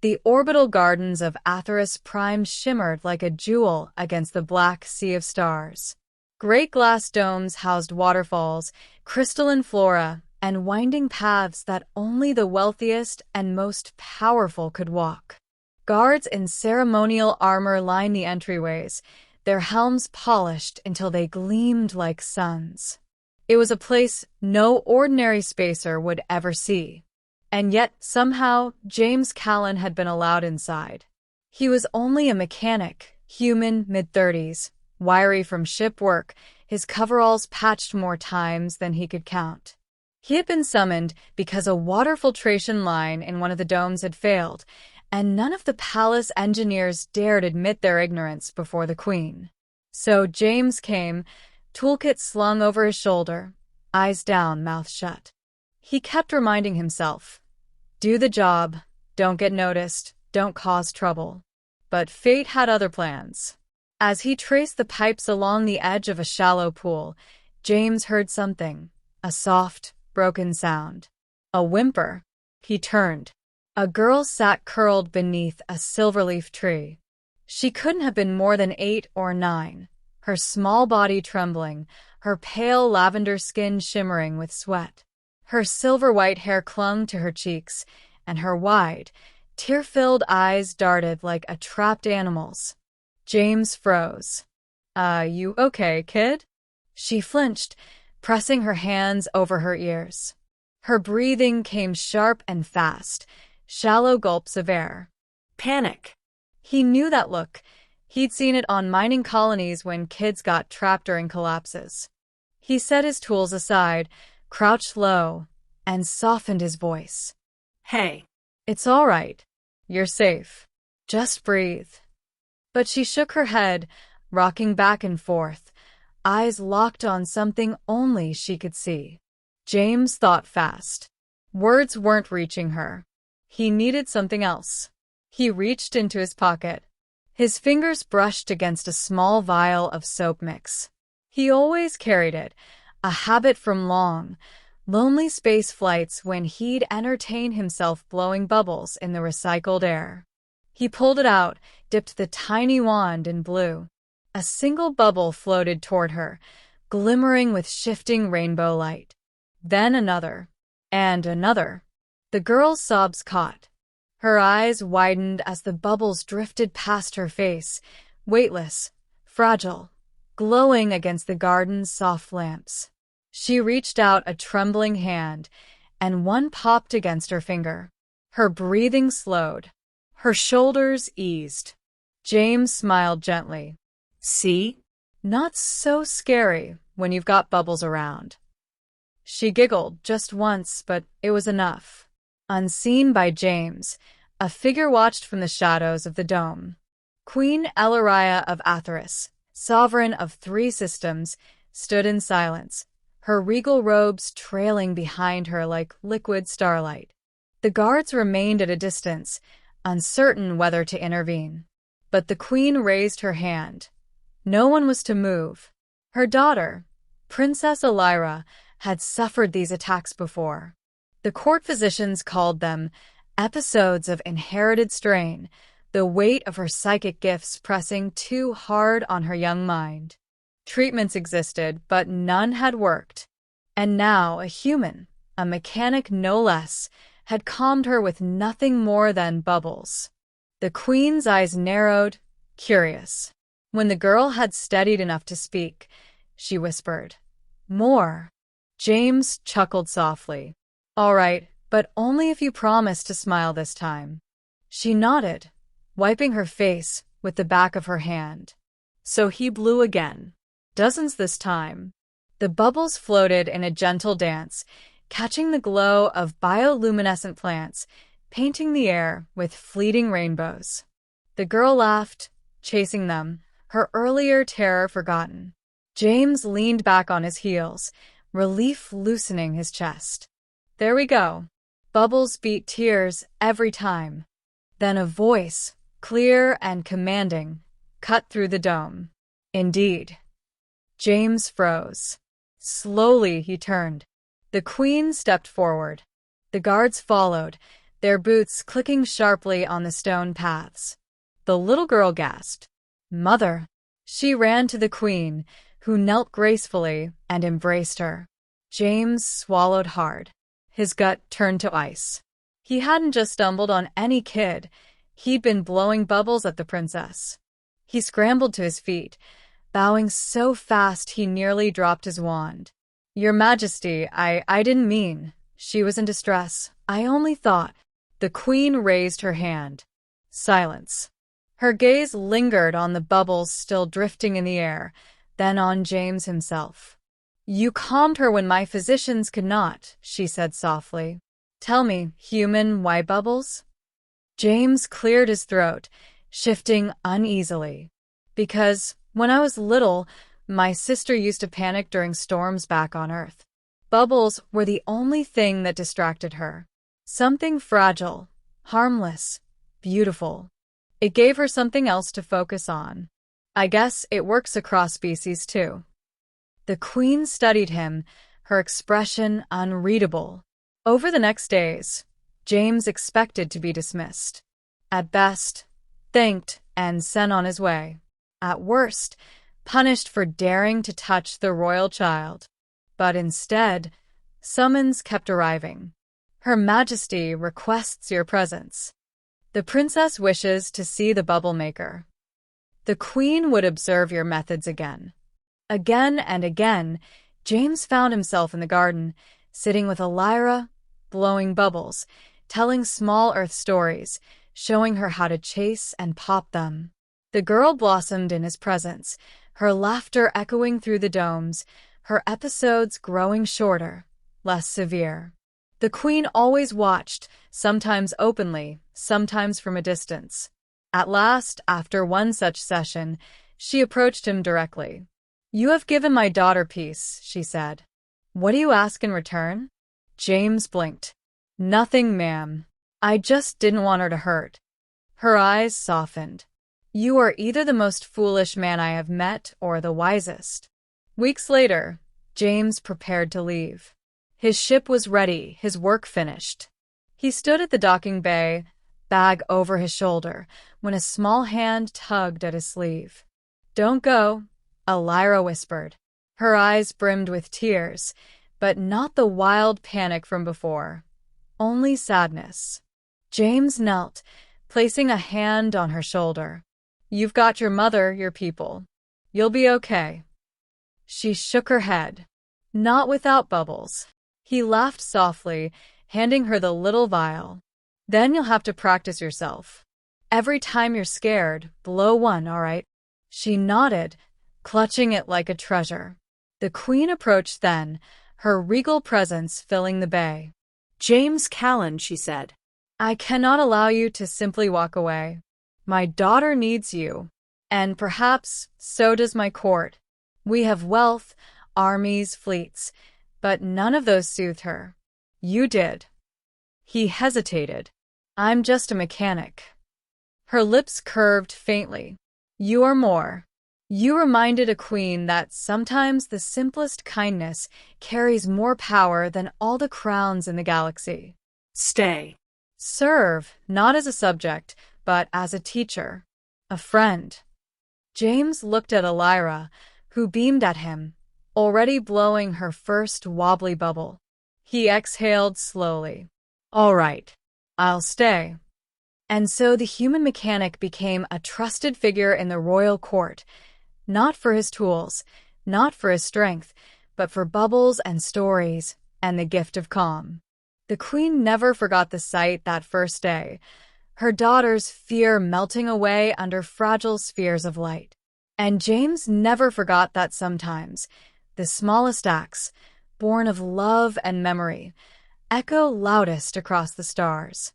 The orbital gardens of Atheris Prime shimmered like a jewel against the black sea of stars. Great glass domes housed waterfalls, crystalline flora, and winding paths that only the wealthiest and most powerful could walk. Guards in ceremonial armor lined the entryways, their helms polished until they gleamed like suns. It was a place no ordinary spacer would ever see. And yet, somehow, James Callen had been allowed inside. He was only a mechanic, human, mid-30s, wiry from ship work, his coveralls patched more times than he could count. He had been summoned because a water filtration line in one of the domes had failed, and none of the palace engineers dared admit their ignorance before the Queen. So James came, toolkit slung over his shoulder, eyes down, mouth shut. He kept reminding himself, do the job, don't get noticed, don't cause trouble. But fate had other plans. As he traced the pipes along the edge of a shallow pool, James heard something, a soft, broken sound. A whimper. He turned. A girl sat curled beneath a silverleaf tree. She couldn't have been more than 8 or 9, her small body trembling, her pale lavender skin shimmering with sweat. Her silver-white hair clung to her cheeks, and her wide, tear-filled eyes darted like a trapped animal's. James froze. You okay, kid? She flinched, pressing her hands over her ears. Her breathing came sharp and fast, shallow gulps of air. Panic. He knew that look. He'd seen it on mining colonies when kids got trapped during collapses. He set his tools aside, crouched low, and softened his voice. Hey. It's all right. You're safe. Just breathe. But she shook her head, rocking back and forth, eyes locked on something only she could see. James thought fast. Words weren't reaching her. He needed something else. He reached into his pocket. His fingers brushed against a small vial of soap mix. He always carried it, a habit from long, lonely space flights when he'd entertain himself blowing bubbles in the recycled air. He pulled it out, dipped the tiny wand in blue. A single bubble floated toward her, glimmering with shifting rainbow light. Then another. And another. The girl's sobs caught. Her eyes widened as the bubbles drifted past her face, weightless, fragile, glowing against the garden's soft lamps. She reached out a trembling hand, and one popped against her finger. Her breathing slowed. Her shoulders eased. James smiled gently. See? Not so scary when you've got bubbles around. She giggled just once, but it was enough. Unseen by James, a figure watched from the shadows of the dome. Queen Elaria of Atheris, sovereign of 3 systems, stood in silence, her regal robes trailing behind her like liquid starlight. The guards remained at a distance, uncertain whether to intervene. But the queen raised her hand. No one was to move. Her daughter, Princess Elaria, had suffered these attacks before. The court physicians called them episodes of inherited strain, the weight of her psychic gifts pressing too hard on her young mind. Treatments existed, but none had worked. And now a human, a mechanic no less, had calmed her with nothing more than bubbles. The queen's eyes narrowed, curious. When the girl had steadied enough to speak, she whispered, "More." James chuckled softly. "All right, but only if you promise to smile this time." She nodded, wiping her face with the back of her hand. So he blew again. Dozens this time. The bubbles floated in a gentle dance, catching the glow of bioluminescent plants, painting the air with fleeting rainbows. The girl laughed, chasing them, her earlier terror forgotten. James leaned back on his heels, relief loosening his chest. There we go. Bubbles beat tears every time. Then a voice, clear and commanding, cut through the dome. Indeed. James froze. Slowly he turned. The queen stepped forward. The guards followed, their boots clicking sharply on the stone paths. The little girl gasped. "Mother!" She ran to the queen, who knelt gracefully and embraced her. James swallowed hard. His gut turned to ice. He hadn't just stumbled on any kid. He'd been blowing bubbles at the princess. He scrambled to his feet, bowing so fast he nearly dropped his wand. "Your Majesty, I didn't mean." She was in distress. "I only thought." The queen raised her hand. Silence. Her gaze lingered on the bubbles still drifting in the air, then on James himself. "You calmed her when my physicians could not," she said softly. "Tell me, human, why bubbles?" James cleared his throat, shifting uneasily. "Because, when I was little, my sister used to panic during storms back on Earth. Bubbles were the only thing that distracted her. Something fragile, harmless, beautiful. It gave her something else to focus on. I guess it works across species too." The queen studied him, her expression unreadable. Over the next days, James expected to be dismissed. At best, thanked and sent on his way. At worst, punished for daring to touch the royal child. But instead, summons kept arriving. "Her Majesty requests your presence." "The princess wishes to see the bubble maker." "The queen would observe your methods again." Again and again, James found himself in the garden, sitting with Elira, blowing bubbles, telling small earth stories, showing her how to chase and pop them. The girl blossomed in his presence, her laughter echoing through the domes, her episodes growing shorter, less severe. The queen always watched, sometimes openly, sometimes from a distance. At last, after one such session, she approached him directly. "You have given my daughter peace," she said. "What do you ask in return?" James blinked. "Nothing, ma'am. I just didn't want her to hurt." Her eyes softened. "You are either the most foolish man I have met or the wisest." Weeks later, James prepared to leave. His ship was ready, his work finished. He stood at the docking bay, bag over his shoulder, when a small hand tugged at his sleeve. "Don't go," Elira whispered. Her eyes brimmed with tears, but not the wild panic from before. Only sadness. James knelt, placing a hand on her shoulder. "You've got your mother, your people. You'll be okay." She shook her head. "Not without bubbles." He laughed softly, handing her the little vial. "Then you'll have to practice yourself. Every time you're scared, blow one, all right?" She nodded, clutching it like a treasure. The queen approached then, her regal presence filling the bay. "James Callen," she said, "I cannot allow you to simply walk away. My daughter needs you, and perhaps so does my court. We have wealth, armies, fleets, but none of those soothe her. You did." He hesitated. "I'm just a mechanic." Her lips curved faintly. "You are more." You reminded a queen that sometimes the simplest kindness carries more power than all the crowns in the galaxy. "Stay." "Serve, not as a subject, but as a teacher. A friend." James looked at Elira, who beamed at him, already blowing her first wobbly bubble. He exhaled slowly. "All right, I'll stay." And so the human mechanic became a trusted figure in the royal court, not for his tools, not for his strength, but for bubbles and stories and the gift of calm. The queen never forgot the sight that first day, her daughter's fear melting away under fragile spheres of light. And James never forgot that sometimes the smallest acts, born of love and memory, echo loudest across the stars.